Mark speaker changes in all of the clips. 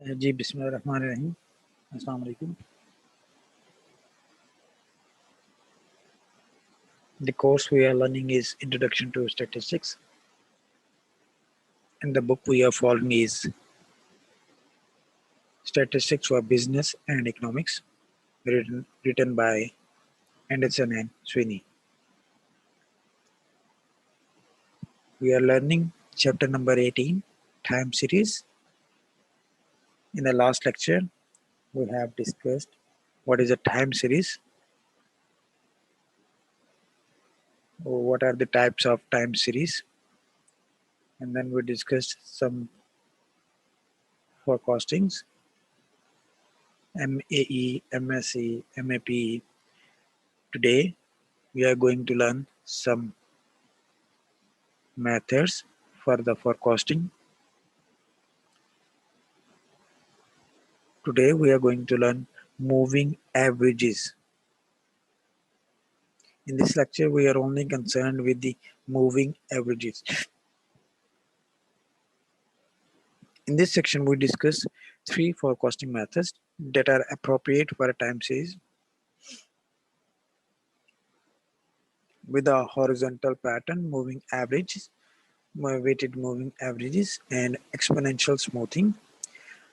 Speaker 1: जी, बिस्मिल्लाहिर्रहमानिर्रहीम। अस्सलाम वालेकुम। The course we are learning is Introduction to Statistics, and the book we are following is Statistics for Business and Economics, written by Anderson and Sweeney. We are learning chapter number 18, Time Series. In the last lecture, we have discussed what is a time series, what are the types of time series, and then we discussed some forecastings, MAE, MSE, MAP. Today, we are going to learn some methods for the forecasting. Today, we are going to learn moving averages. In this lecture, we are only concerned with the moving averages. In this section, we discuss three forecasting methods that are appropriate for a time series with a horizontal pattern, moving averages, weighted moving averages, and exponential smoothing.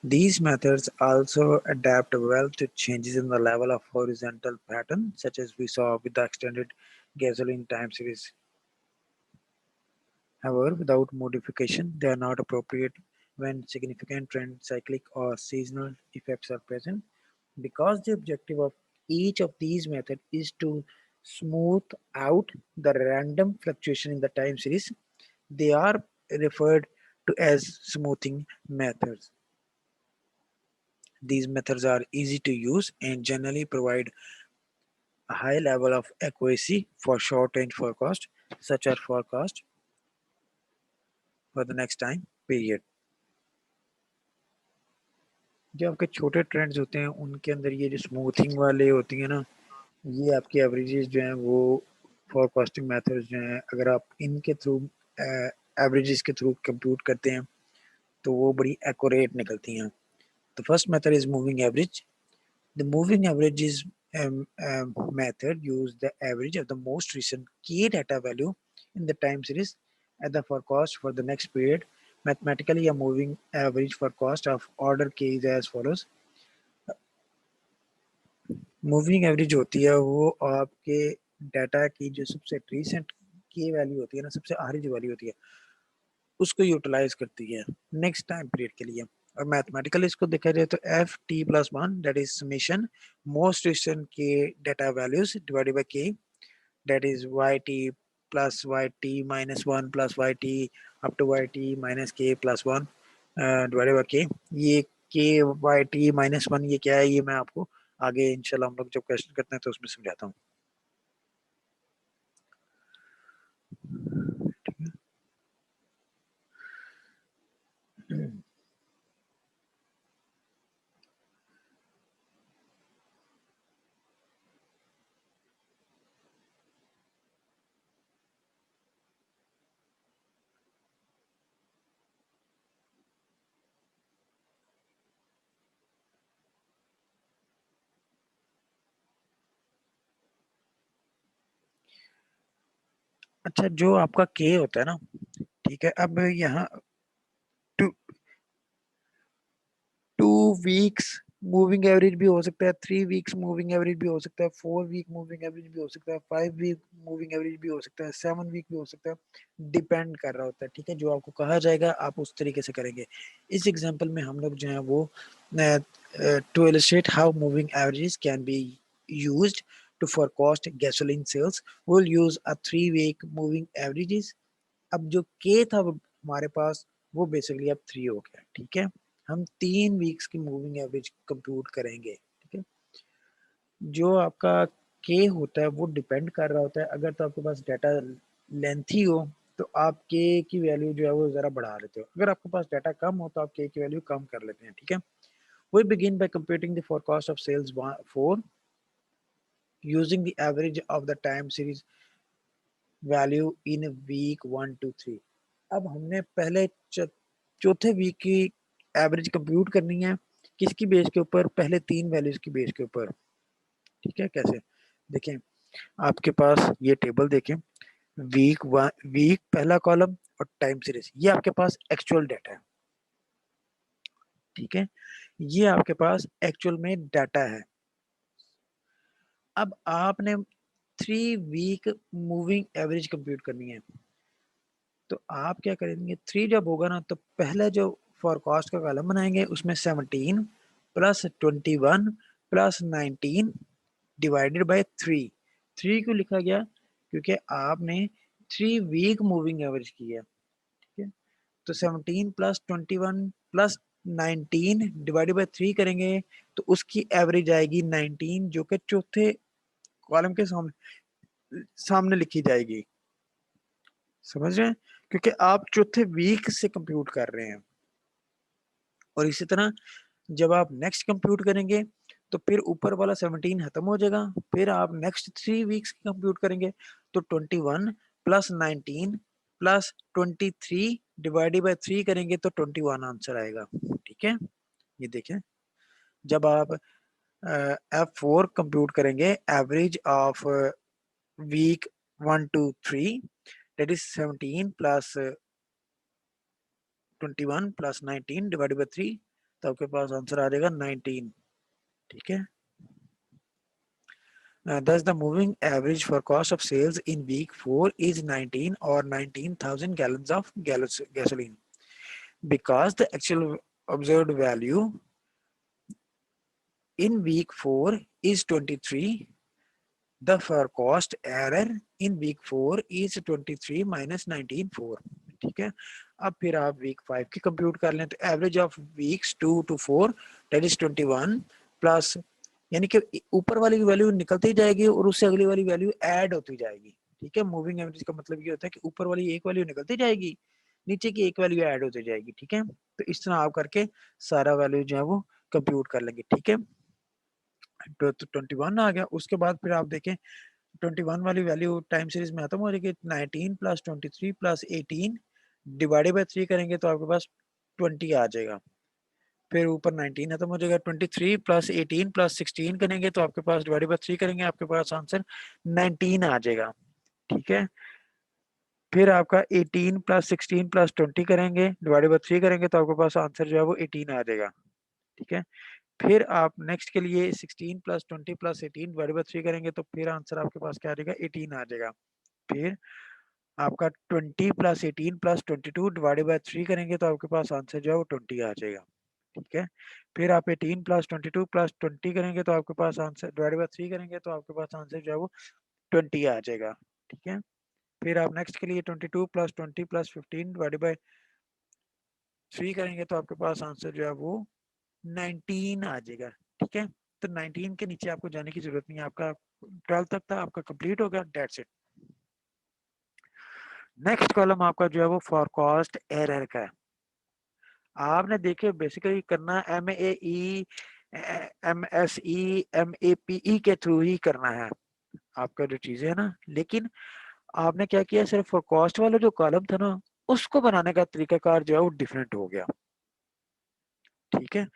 Speaker 1: These methods also adapt well to changes in the level of horizontal pattern, such as we saw with the extended gasoline time series. However, without modification, they are not appropriate when significant trend, cyclic, or seasonal effects are present. Because the objective of each of these methods is to smooth out the random fluctuation in the time series, they are referred to as smoothing methods. These methods are easy to use and generally provide a high level of accuracy for short-range forecast, such as forecast for the next time period. जो आपके छोटे trends होते हैं उनके अंदर ये जो smoothing वाले होती है ना, ये आपकी एवरेजेस जो हैं वो फोरकास्टिंग मेथड्स जो हैं, अगर आप इनके थ्रू एवरेजेस के थ्रू कंप्यूट करते हैं तो वो बड़ी एक्यूरेट निकलती हैं. The first method is moving average. The moving average is method use the average of the most recent key data value in the time series at the forecast for the next period. Mathematically, a moving average forecast of order k is as follows. Moving average होती है वो आपके data की जो सबसे recent की value होती है ना, सबसे आखिरी जो वैल्यू होती है उसको यूटिलाइज करती है नेक्स्ट टाइम पीरियड के लिए. और मैथमेटिकली इसको देखा जाए तो F T plus one that is summation most recent K data values divided by K that is Y T plus Y T minus one plus Y T up to Y T minus K plus one divided by K. ये के Y T minus one ये क्या है, ये मैं आपको आगे इंशाल्लाह हम लोग जब क्वेश्चन करते हैं तो उसमें समझाता हूँ. अच्छा, जो आपका के होता है ना, ठीक है, अब यहाँ two two weeks moving average भी हो सकता है, 3 वीक्स मूविंग एवरेज भी हो सकता है, 4 वीक मूविंग एवरेज भी हो सकता है, 5 वीक मूविंग एवरेज भी हो सकता है, 7 वीक भी हो सकता है. डिपेंड कर रहा होता है, ठीक है. जो आपको कहा जाएगा आप उस तरीके से करेंगे. इस एग्जांपल में हम लोग जो है वो to illustrate how moving average can be used to forecast gasoline sales, we'll use a 3 week moving averages. अब जो के था हमारे पास वो बेसिकली अब 3 हो गया, ठीक है. हम 3 वीक्स की मूविंग एवरेज कंप्यूट करेंगे, ठीक है. जो आपका के होता है वो डिपेंड कर रहा होता है. अगर तो आपके पास डाटा लेंथी हो तो आप के की वैल्यू जो है वो जरा बढ़ा लेते हो. अगर आपके पास डाटा कम हो तो आप के की वैल्यू कम कर लेते हैं, ठीक है. We begin by computing the forecast of sales for using the average of the time series value in week 1 to 3. अब हमने पहले चौथे वीक की एवरेज कंप्यूट करनी है किसकी बेस के ऊपर, पहले 3 वैल्यूज की बेस के ऊपर। ठीक है, कैसे देखें, आपके पास ये टेबल देखें, वीक पहला कॉलम और टाइम सीरीज, ये आपके पास एक्चुअल डाटा है। ठीक है, ये आपके पास एक्चुअल में डाटा है। अब आपने 3 वीक मूविंग एवरेज कंप्यूट करनी है, तो आप क्या करेंगे, 3 जब होगा ना तो पहले जो फॉरकास्ट का कॉलम बनाएंगे उसमें 17 प्लस 21 प्लस 19 डिवाइडेड बाय 3 क्यों लिखा गया, क्योंकि आपने 3 वीक मूविंग एवरेज की है। ठीक है, तो 17 प्लस 21 प्लस 19 डिवाइडेड बाय 3 करेंगे तो उसकी एवरेज आएगी 19, जो कि चौथे कॉलम के सामने लिखी जाएगी। समझ रहे हैं, क्योंकि आप चौथे वीक से कंप्यूट कर रहे हैं। और इसी तरह जब आप नेक्स्ट कंप्यूट करेंगे तो फिर ऊपर वाला 17 खत्म हो जाएगा, फिर आप नेक्स्ट 3 वीक्स की कंप्यूट करेंगे तो 21 प्लस 19 प्लस 23 डिवाइडेड बाय 3 करेंगे तो 21 आंसर आएगा। ठीक है, ये देखें, जब आप F4 कंप्यूट करेंगे, average of week 1 to 3, that is 17 plus 21 plus 19 divided by 3, तो आपके पास आंसर आ जाएगा 19। ठीक है, thus the moving average for cost of sales in week 4 is 19 or 19,000 gallons of gasoline, because the actual observed value in week 4 is 23. The forecast error in week 4 is 23 minus 19 4। ठीक है, अब फिर आप week 5 की compute कर लें तो average of weeks 2 to 4 that is 21 plus, यानी कि ऊपर वाली वैल्यू निकलती जाएगी और उससे अगली वाली वैल्यू ऐड होती जाएगी। ठीक है, मूविंग एवरेज का मतलब ये होता है कि ऊपर वाली एक वैल्यू निकलती जाएगी, नीचे की एक वैल्यू ऐड होती जाएगी। ठीक है, तो इस तरह आप करके सारा वैल्यू जो है वो कंप्यूट कर लेंगे। ठीक है, तो 21 आ गया, उसके बाद फिर आप देखें 21 वाली वैल्यू टाइम सीरीज में खत्म हो जाएगी, 19 प्लस 23 प्लस 18 डिवाइडेड बाय 3 करेंगे तो आपके पास 20 आ जाएगा। फिर ऊपर 19 खत्म हो जाएगा, 23 प्लस 18 प्लस 16 करेंगे तो आपके पास डिवाइडेड बाय 3 करेंगे, आपके पास आंसर 19 आ जाएगा। ठीक है, फिर आपका 18 प्लस 16 प्लस 20 करेंगे, डिवाइडेड बाय 3 करेंगे तो आपके पास आंसर जो है वो 18 आ जाएगा। ठीक है, फिर आप नेक्स्ट के लिए 16 प्लस 20 प्लस 18 डिवाइडेड बाय 3 करेंगे तो फिर आंसर आपके पास क्या आ जाएगा, 18 आ जाएगा। फिर आपका 20 प्लस 18 प्लस 22 डिवाइडेड बाय 3 करेंगे तो आपके पास आंसर जो है वो 20 आ जाएगा। ठीक है, फिर आप 18 प्लस 22 प्लस 20 करेंगे तो आपके पास आंसर डिवाइडेड बाय 3 करेंगे तो आपके पास आंसर जो है वो 20 आ जाएगा। ठीक है, फिर आप नेक्स्ट के लिए 22 प्लस 20 प्लस 15 डिवाइडेड बाय 3 करेंगे तो आपके पास आंसर जो है वो 19 आ जाएगा। ठीक है, तो 19 के नीचे आपको जाने की जरूरत नहीं है, आपका 12 तक था आपका कंप्लीट हो गया, दैट्स इट। नेक्स्ट कॉलम आपका जो है वो फॉरकास्ट एरर का है। आपने देखिए बेसिकली करना MAE MSE MAPE के थ्रू ही करना है आपका जो चीजें है ना, लेकिन आपने क्या किया, सिर्फ फॉरकास्ट वाला जो कॉलम था ना उसको बनाने का तरीकाकार जो है वो डिफरेंट हो गया। ठीक है,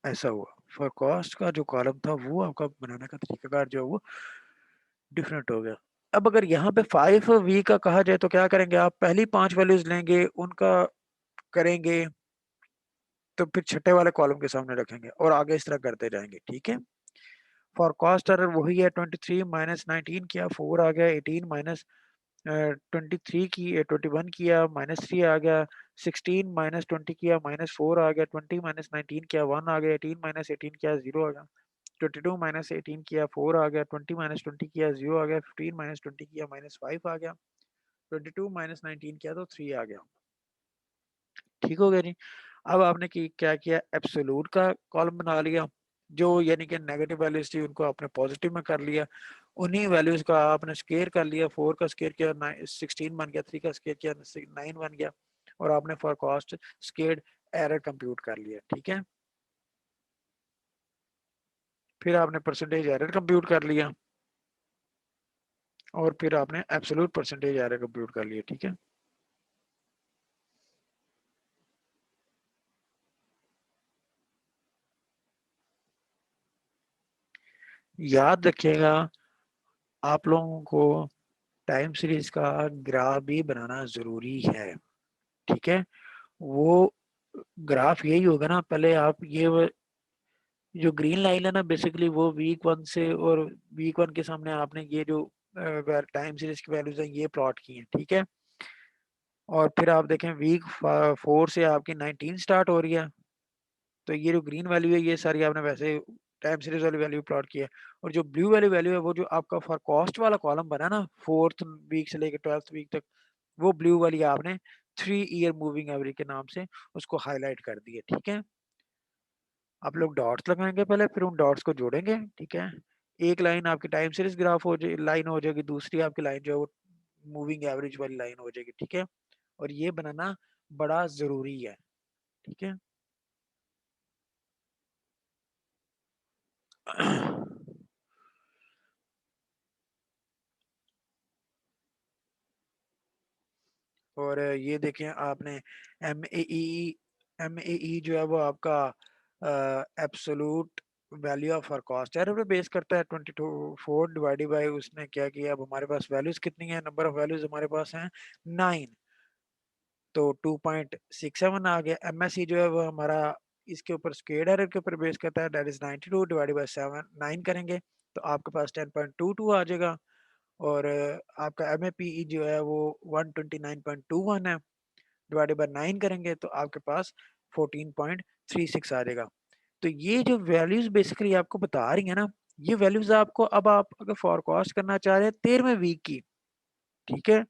Speaker 1: ऐसा हुआ, फॉरकास्ट का जो कॉलम था वो आपका बनाने का तरीकाकार जो है वो डिफरेंट हो गया। अब अगर यहाँ पे 5 वीक का कहा जाए तो क्या करेंगे, आप पहली 5 वैल्यूज लेंगे उनका करेंगे तो फिर छठे वाले कॉलम के सामने रखेंगे और आगे इस तरह करते जाएंगे। ठीक है, फॉर कॉस्ट एरर वही है, 23 माइनस 19 किया 4 आ गया, 18 माइनस 23 की 21 किया -3 आ गया, 16 माइनस 20 किया -4 आ गया, 20 माइनस 19 किया 1 आ गया, 18 माइनस 18 किया 0 आ गया, 22 माइनस 18 किया 4 आ गया, 20 माइनस 20 किया 0 आ गया, 15 माइनस 20 किया -5 आ गया, 22 माइनस 19 किया तो 3 आ गया। ठीक हो गया जी। अब आपने क्या किया, एब्सोल्यूट का कॉलम बना लिया, जो यानी कि नेगेटिव वैल्यूज थी उनको आपने पॉजिटिव में कर लिया, उन्हीं वैल्यूज का आपने स्केयर कर लिया, 4 का स्केयर किया 16 बन गया, 3 का स्केयर किया 9 बन गया, और आपने for cost scared error compute कर लिया। ठीक है, फिर आपने परसेंटेज एरर कंप्यूट कर लिया और फिर आपने एब्सोल्यूट परसेंटेज एरर कंप्यूट कर लिया। ठीक है, याद रखिएगा, आप लोगों को टाइम सीरीज का ग्राफ भी बनाना जरूरी है, ठीक है। वो ग्राफ यही होगा ना, पहले आप ये जो ग्रीन लाइन है ना बेसिकली वो वीक 1 से, और वीक 1 के सामने आपने ये जो टाइम सीरीज की वैल्यूज है ये प्लॉट की है, ठीक है। और फिर आप देखें वीक 4 से आपकी 19 स्टार्ट हो रही है, तो ये जो ग्रीन वैल्यू है ये सारी आपने वैसे टाइम सीरीज वाली वैल्यू प्लॉट की है। और जो ब्लू वाली वैल्यू है वो जो आपका फॉर कॉस्ट वाला कॉलम बना ना 4th वीक से लेकर 12th वीक तक, वो ब्लू वाली आपने 3 ईयर मूविंग एवरेज के नाम से उसको हाईलाइट कर दिए, ठीक है। आप लोग डॉट्स लगाएंगे पहले, फिर उन डॉट्स को जोड़ेंगे, ठीक है। एक लाइन आपकी टाइम सीरीज ग्राफ हो जाए लाइन हो जाएगी, दूसरी आपकी लाइन जो है वो मूविंग एवरेज वाली लाइन हो जाएगी, ठीक है। और ये बनाना बड़ा जरूरी है, ठीक है। और ये देखें आपने एम ए ई जो है वो आपका absolute value of or cost error पे बेस करता है। 24 डिवाइडेड बाय उसने क्या किया, अब हमारे पास वैल्यूज कितनी है, नंबर ऑफ वैल्यूज हमारे पास हैं 9, तो 2.67 आ गया। एमएससी जो है वो हमारा इसके ऊपर स्क्वायर्ड एरर के ऊपर बेस करता है, दैट इज 92 डिवाइडेड बाय 7 9 करेंगे तो आपके पास 10.22 आ जाएगा। और आपका एम ए पी ई जो है वो 129.21 है, डिवाइडेड बाय 9 करेंगे तो आपके पास 14.36 आ जाएगा। तो ये जो वैल्यूज बेसिकली आपको बता रही है ना, ये वैल्यूज आपको, अब आप अगर फॉरकास्ट करना चाह रहे हैं 13वें वीक की, ठीक है,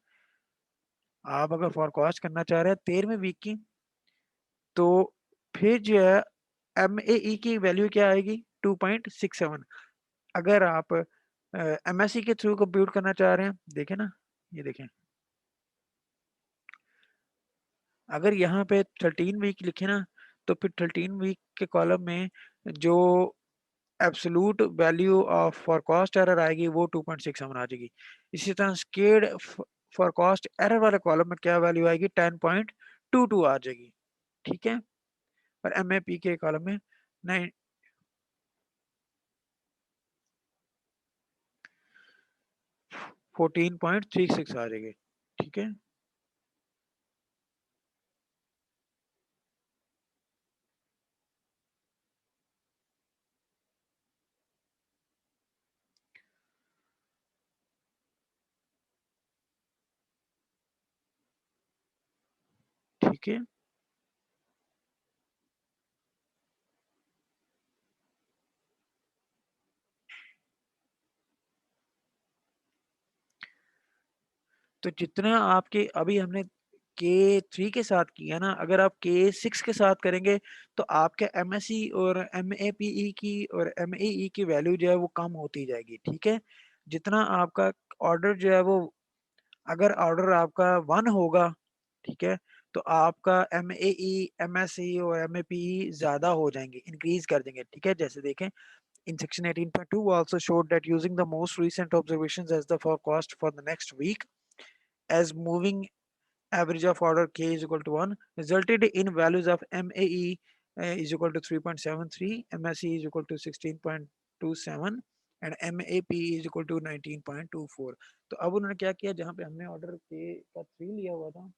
Speaker 1: आप अगर फॉरकास्ट करना चाह रहे हैं 13वें वीक की, तो फिर जो है एम ए ई की वैल्यू क्या आएगी 2.67। अगर आप एम एस सी के थ्रू कंप्यूट करना चाह रहे हैं, देखें ना, ये देखें, अगर यहाँ पे 13 वीक लिखे ना, तो फिर 13 वीक के कॉलम में जो absolute value of for cost error आएगी वो 2.67 आ जाएगी। इसी तरह स्केड फॉर कॉस्ट एरर वाले कॉलम में क्या वैल्यू आएगी 10.22 आ जाएगी, ठीक है। और एम ए पी के कॉलम में 14.36 आ जाएगी, ठीक है। ठीक है, तो जितना आपके अभी हमने K3 के साथ किया ना, अगर आप K6 के साथ करेंगे तो आपके MSE और MAPE की और MAE की वैल्यू जो है वो कम होती जाएगी, ठीक है। जितना आपका ऑर्डर जो है वो, अगर ऑर्डर आपका 1 होगा, ठीक है, तो आपका MAE MSE और MAPE ज्यादा हो जाएंगे, इंक्रीज कर देंगे, ठीक है। जैसे देखें in section 18.2 also showed that using the most recent observations as the forecast for the next week as moving average of order k is equal to 1 resulted in values of MAE is equal to 3.73, MSE is equal to 16.27 and MAP is equal to 19.24। तो अब उन्होंने क्या किया, जहां पे हमने order के का 3 लिया हुआ था,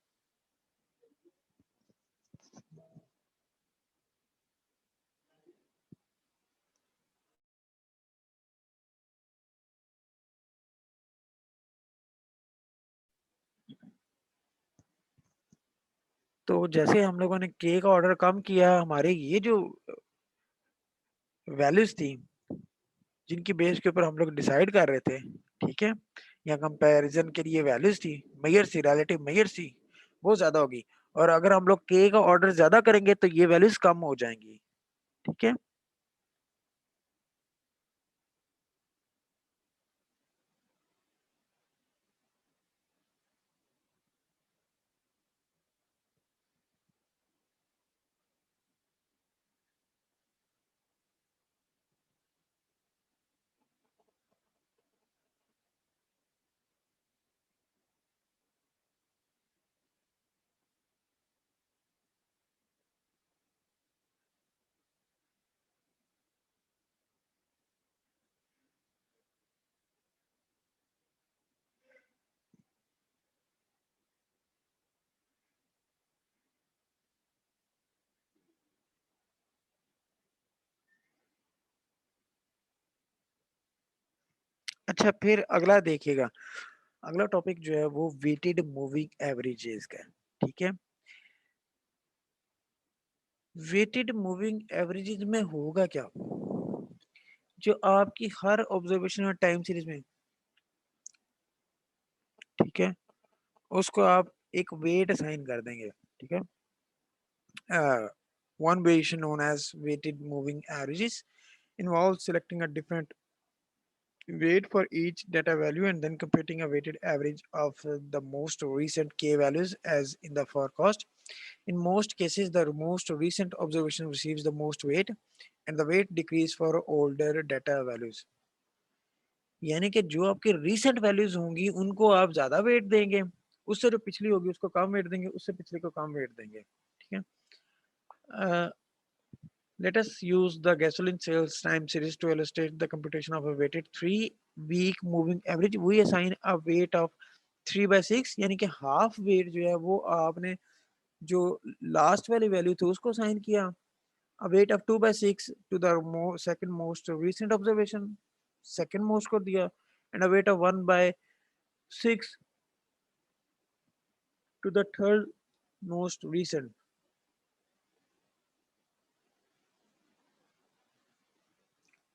Speaker 1: तो जैसे हम लोगों ने के का ऑर्डर कम किया, हमारे ये जो वैल्यूज थी जिनकी बेस के ऊपर हम लोग डिसाइड कर रहे थे, ठीक है, या कंपैरिजन के लिए वैल्यूज थी, मेयर्स थी, रिलेटिव मेयर्स थी, वो ज्यादा होगी। और अगर हम लोग के का ऑर्डर ज्यादा करेंगे तो ये वैल्यूज कम हो जाएंगी, ठीक है। अच्छा, फिर अगला देखिएगा, अगला टॉपिक जो है वो वेटेड मूविंग एवरेजेस का है, ठीक है। वेटेड मूविंग एवरेजेस में होगा क्या, जो आपकी हर ऑब्जर्वेशन टाइम सीरीज में, ठीक है, उसको आप एक वेट असाइन कर देंगे, ठीक है। One variation known as weighted moving averages involves selecting a different weight for each data value and then computing a weighted average of the most recent k values as in the forecast. In most cases, the most recent observation receives the most weight and the weight decrease for older data values. यानी कि जो आपकी recent values होंगी उनको आप ज्यादा weight देंगे, उससे जो पिछली होगी उसको कम weight देंगे, उससे पिछली को कम weight देंगे, ठीक है। Let us use the gasoline sales time series to illustrate the computation of a weighted 3-week moving average. We assign a weight of 3/6, यानी कि हाफ वेट जो है वो आपने जो लास्ट वाली वैल्यू थी उसको असाइन किया, a weight of 2/6 to the second most recent observation, second most को दिया, and a weight of 1/6 to the third most recent,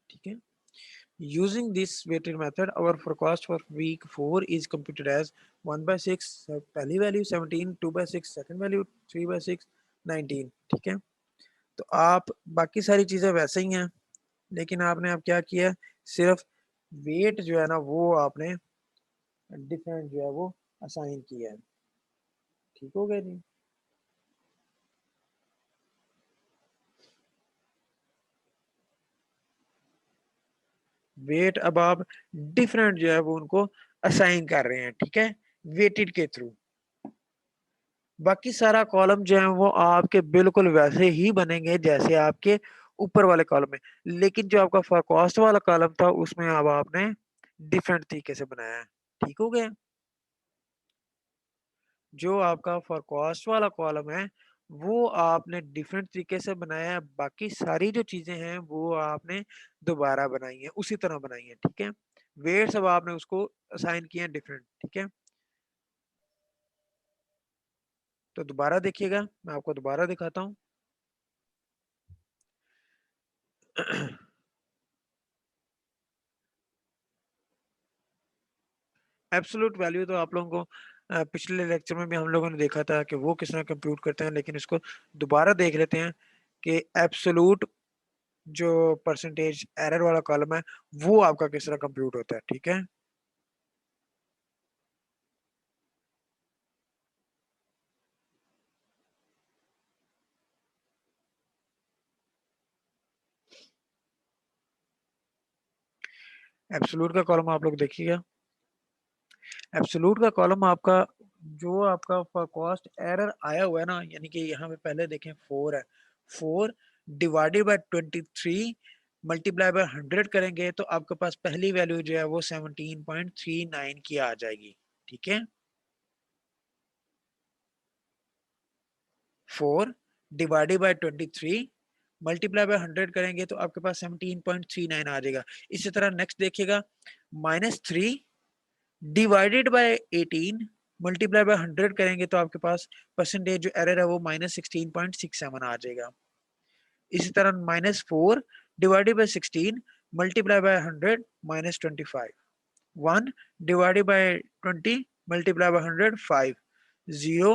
Speaker 1: ठीक है। Using this weighted method, our forecast for week 4 is computed as 1/6 पहली value 17, 2/6 second value, 3/6 19, ठीक है। तो आप बाकी सारी चीजें वैसे ही हैं, लेकिन आपने अब क्या किया, सिर्फ वेट जो है ना वो आपने डिफरेंट जो है वो असाइन किया है, ठीक हो गया जी। वेट अब आप डिफरेंट जो है वो उनको असाइन कर रहे हैं, ठीक है, वेटेड के थ्रू। बाकी सारा कॉलम जो है वो आपके बिल्कुल वैसे ही बनेंगे जैसे आपके ऊपर वाले कॉलम में, लेकिन जो आपका फॉरकास्ट वाला कॉलम था उसमें अब आपने डिफरेंट तरीके से बनाया है, ठीक हो गया। जो आपका फॉरकास्ट वाला कॉलम है वो आपने डिफरेंट तरीके से बनाया है, बाकी सारी जो चीजें हैं वो आपने दोबारा बनाई है, उसी तरह बनाई है, ठीक है। वेट्स अब आपने उसको असाइन किए हैं डिफरेंट, ठीक है। तो दोबारा देखिएगा, मैं आपको दोबारा दिखाता हूँ। एब्सोल्यूट वैल्यू तो आप लोगों को पिछले लेक्चर में भी हम लोगों ने देखा था कि वो किस तरह कंप्यूट करते हैं, लेकिन इसको दोबारा देख लेते हैं कि एब्सोल्यूट जो परसेंटेज एरर वाला कॉलम है वो आपका किस तरह कंप्यूट होता है, ठीक है। एब्सोल्यूट का कॉलम आप लोग देखिएगा, एब्सोल्यूट का कॉलम आपका जो आपका कॉस्ट एरर आया हुआ है ना, यानी कि यहाँ पे पहले देखें 4 है, 4 डिवाइडेड बाय 23 मल्टीप्लाई बाय 100 करेंगे तो आपके पास पहली वैल्यू जो है वो 17.39 की आ जाएगी, ठीक है। 4 डिवाइडेड बाय 23 मल्टीप्लाई बाय 100 करेंगे तो आपके पास 17.39 आ जाएगा। इसी तरह नेक्स्ट देखिएगा, -3 डिवाइडेड बाय 18 मल्टीप्लाई बाय 100 करेंगे तो आपके पास परसेंटेज जो एरर है वो -16.67 आ जाएगा। इसी तरह -4 divided by 16 multiply by 100 -25, 1 divided by 20 multiply by 100 5, 0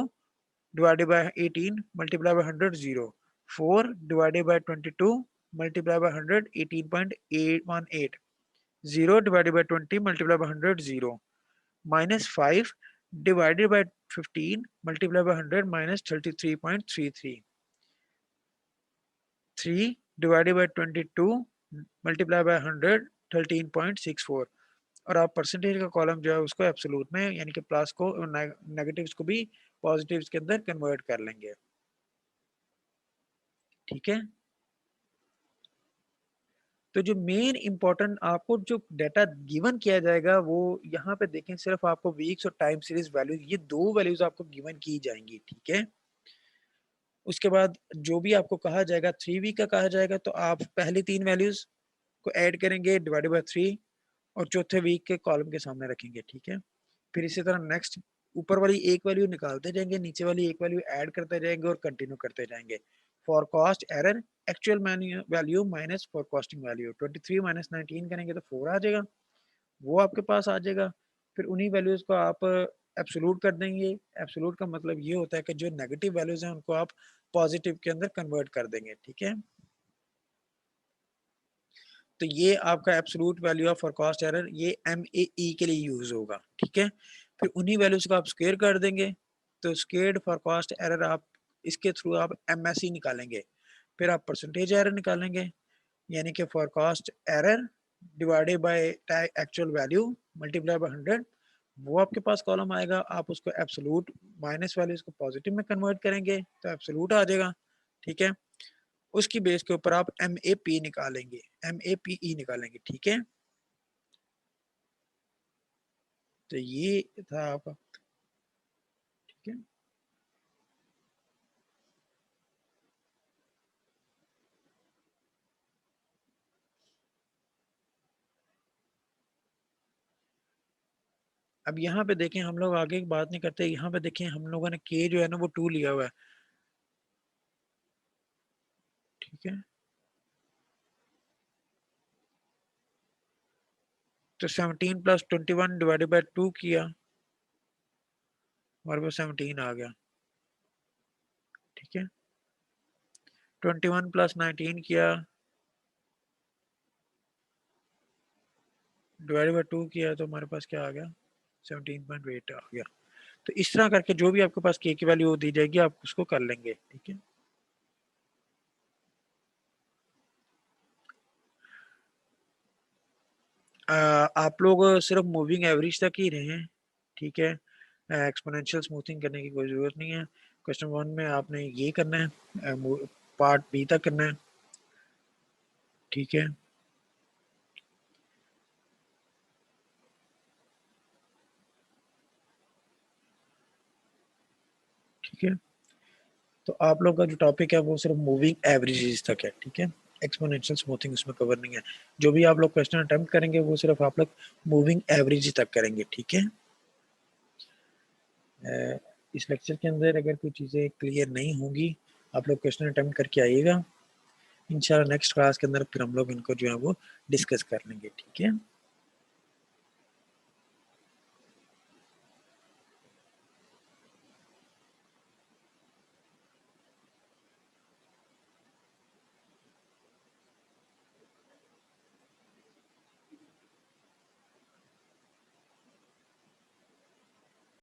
Speaker 1: divided by 18 multiplied by 100 0, 4 divided by 22 multiplied by 100 18.818, 0 divided by 20 multiplied by 100 0, -5 divided by 15 multiplied by 100 -33.33, 3 divided by 22 multiplied by 100 13.64। और आप परसेंटेज का column जो है उसको एब्सोल्यूट में यानी कि plus को नेगेटिव्स को भी पॉजिटिव्स के अंदर कन्वर्ट कर लेंगे, ठीक है। तो जो मेन इंपॉर्टेंट आपको जो डाटा गिवन किया जाएगा वो यहाँ पे देखें, सिर्फ आपको वीक्स और टाइम सीरीज वैल्यूज, ये दो वैल्यूज आपको गिवन की जाएंगी, ठीक है। उसके बाद जो भी आपको कहा जाएगा 3 वीक का कहा जाएगा तो आप पहली 3 वैल्यूज को ऐड करेंगे डिवाइडेड बाय 3 और चौथे वीक के कॉलम के सामने रखेंगे, ठीक है। फिर इसी तरह नेक्स्ट ऊपर वाली एक वैल्यू निकालते जाएंगे, नीचे वाली एक वैल्यू ऐड करते जाएंगे और कंटिन्यू करते जाएंगे। Forecast error actual value minus forecasting value, 23 minus 19 करेंगे तो 4 आ जाएगा, वो आपके पास आ जाएगा। फिर उन्हीं वैल्यूज को आप एब्सोल्यूट कर देंगे। एब्सोल्यूट का मतलब ये होता है कि जो नेगेटिव वैल्यूज हैं उनको आप पॉजिटिव के अंदर कन्वर्ट कर देंगे, ठीक है। तो ये आपका absolute value of forecast error, ये MAE के लिए यूज होगा, ठीक है। फिर उन्हीं वैल्यूज को आप स्क्वायर कर देंगे, तो स्क्वायर्ड फॉरकास्ट एरर आप इसके थ्रू आप MSE निकालेंगे। फिर आप परसेंटेज एरर निकालेंगे, यानी कि forecast error divided by actual value multiply by 100, वो आपके पास कॉलम आएगा। आप उसको एब्सोल्यूट माइनस वैल्यूज को पॉजिटिव में कन्वर्ट करेंगे तो एब्सोल्यूट आ जाएगा, ठीक है। उसकी बेस के ऊपर आप MAP निकालेंगे, MAPE निकालेंगे, ठीक है। तो ये था आपका, ठीक है। अब यहाँ पे देखें, हम लोग आगे की बात नहीं करते, यहाँ पे देखें हम लोगों ने के जो है ना वो 2 लिया हुआ है, ठीक है। तो 17 प्लस 21 डिवाइडेड बाय 2 किया, हमारे पास 17 आ गया, ठीक है। 21 प्लस 19 किया डिवाइडेड बाय 2 किया तो हमारे पास क्या आ गया, 17.8 आ गया। तो इस तरह करके जो भी आपके पास के की वैल्यू दी जाएगी आप उसको कर लेंगे, ठीक है। आप लोग सिर्फ मूविंग एवरेज तक ही रहे हैं, ठीक है। एक्सपोनेंशियल स्मूथिंग करने की कोई ज़रूरत नहीं है। क्वेश्चन 1 में आपने ये करना है, पार्ट बी तक करना है, ठीक है। ठीक है, तो आप लोग का जो टॉपिक है वो सिर्फ मूविंग एवरेजेस तक है, ठीक है। एक्सपोनेंशियल स्मूथिंग उसमें कवर नहीं है। जो भी आप लोग क्वेश्चन अटेम्प्ट करेंगे वो सिर्फ आप लोग मूविंग एवरेज तक करेंगे, ठीक है। इस लेक्चर के अंदर अगर कोई चीज़ें क्लियर नहीं होंगी आप लोग क्वेश्चन अटेम्प्ट करके आइएगा। इंशाल्लाह नेक्स्ट क्लास के अंदर फिर हम लोग इनको जो है वो डिस्कस कर लेंगे, ठीक है।